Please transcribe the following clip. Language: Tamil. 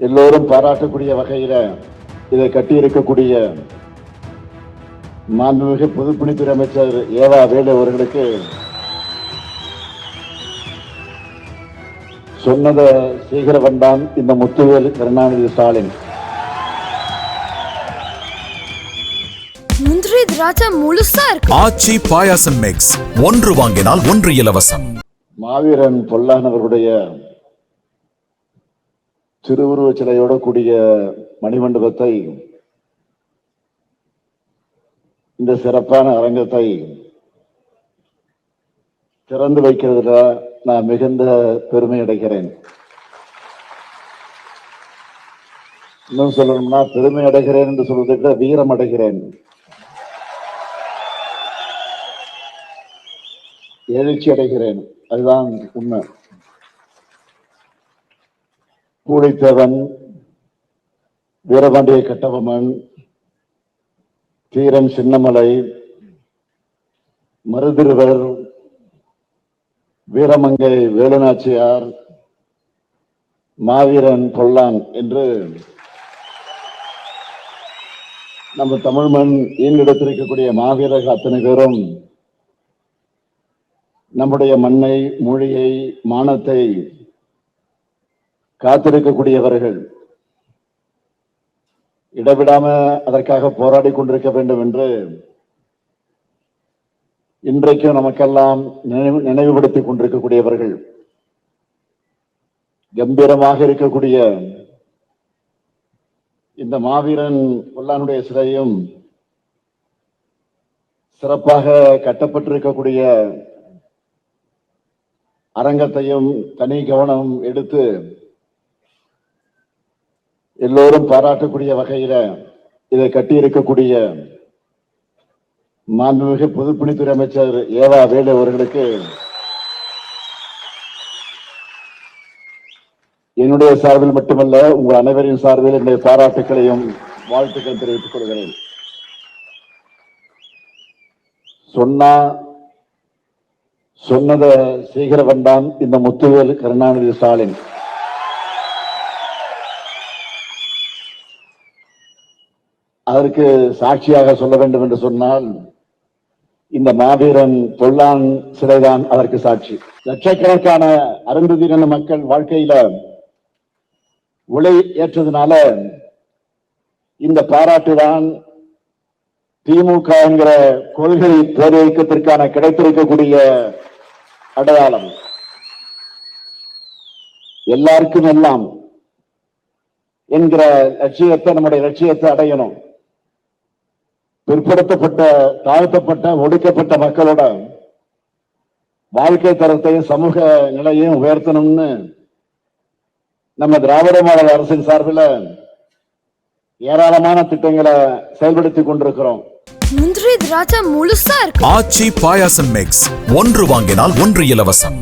எல்லோரும் பாராட்டக்கூடிய வகையில இதை கட்டியிருக்கக்கூடிய மாண்புமிகு பொதுப்பணித்துறை அமைச்சர் ஏவா வேலு அவர்களுக்கு சொன்னதை சீக்கிர வந்தான் இந்த முத்துவேல் கருணாநிதி ஸ்டாலின். முந்திரி திராட்சை முழுசா இருக்கு. ஆச்சி பாயாசம் மிக்ஸ், ஒன்று வாங்கினால் ஒன்று இலவசம். மாவீரன் பொல்லான் அவர்களுடைய திருவுருவ சிலையோட கூடிய மணிமண்டபத்தை, இந்த சிறப்பான அரங்கத்தை திறந்து வைக்கிறதுல நான் மிகுந்த பெருமை அடைகிறேன். இன்னும் சொல்லணும்னா பெருமை அடைகிறேன் என்று சொல்வதற்கு வீரம் அடைகிறேன், எழுச்சி அடைகிறேன். அதுதான் உண்மை. பூடைத்தேவன், வீரபாண்டிய கட்டபொம்மன், தீரன் சின்னமலை, மருதிருவர், வீரமங்கை வேலுநாச்சியார், மாவீரன் பொல்லான் என்று நம்ம தமிழ் மண் ஈண்டெடுத்திருக்கக்கூடிய மாவீரர்கள் அத்தனை பேரும் நம்முடைய மண்ணை, மொழியை, மானத்தை காத்திருக்கக்கூடியவர்கள். இடவிடாம அதற்காக போராடி கொண்டிருக்க வேண்டும் என்று இன்றைக்கும் நமக்கெல்லாம் நினைவுபடுத்திக் கொண்டிருக்கக்கூடியவர்கள். கம்பீரமாக இருக்கக்கூடிய இந்த மாவீரன் பொல்லானுடைய சிலையும், சிறப்பாக கட்டப்பட்டிருக்கக்கூடிய அரங்கத்தையும் தனி கவனம் எடுத்து எல்லோரும் பாராட்டக்கூடிய வகையில இதை கட்டியிருக்கக்கூடிய மாண்புமிகு பொதுப்பணித்துறை அமைச்சர் ஏவா வேலு அவர்களுக்கு என்னுடைய சார்பில் மட்டுமல்ல, உங்கள் அனைவரின் சார்பில் என்னுடைய பாராட்டுக்களையும் வாழ்த்துக்கள் தெரிவித்துக் கொள்கிறேன். சொன்னதை சீக்கிர வந்தான் இந்த முத்துவேல் கருணாநிதி ஸ்டாலின். அதற்கு சாட்சியாக சொல்ல வேண்டும் என்று சொன்னால் இந்த மாவீரன் பொல்லான் சிலைதான் அதற்கு சாட்சி. லட்சக்கணக்கான அருந்ததியின மக்கள் வாழ்க்கையில உலை ஏற்றதுனால இந்த பாராட்டுதான் திமுக என்கிற கொள்கை பேரியக்கத்திற்கான கிடைத்திருக்கக்கூடிய அடையாளம். எல்லாருக்கும் எல்லாம் என்கிற லட்சியத்தை, நம்முடைய லட்சியத்தை அடையணும். பிற்படுத்தப்பட்ட, தாழ்த்தப்பட்ட, ஒடுக்கப்பட்ட மக்களோட வாழ்க்கை தரத்தையும் சமூக நிலையையும் உயர்த்தணும்னு நம்ம திராவிட மாடல் அரசின் சார்பில் ஏராளமான திட்டங்களை செயல்படுத்திக் கொண்டிருக்கிறோம். முந்திரி திராட்சை முழுசா இருக்கு. ஆச்சி பாயாசம் மிக்ஸ், ஒன்று வாங்கினால் ஒன்று இலவசம்.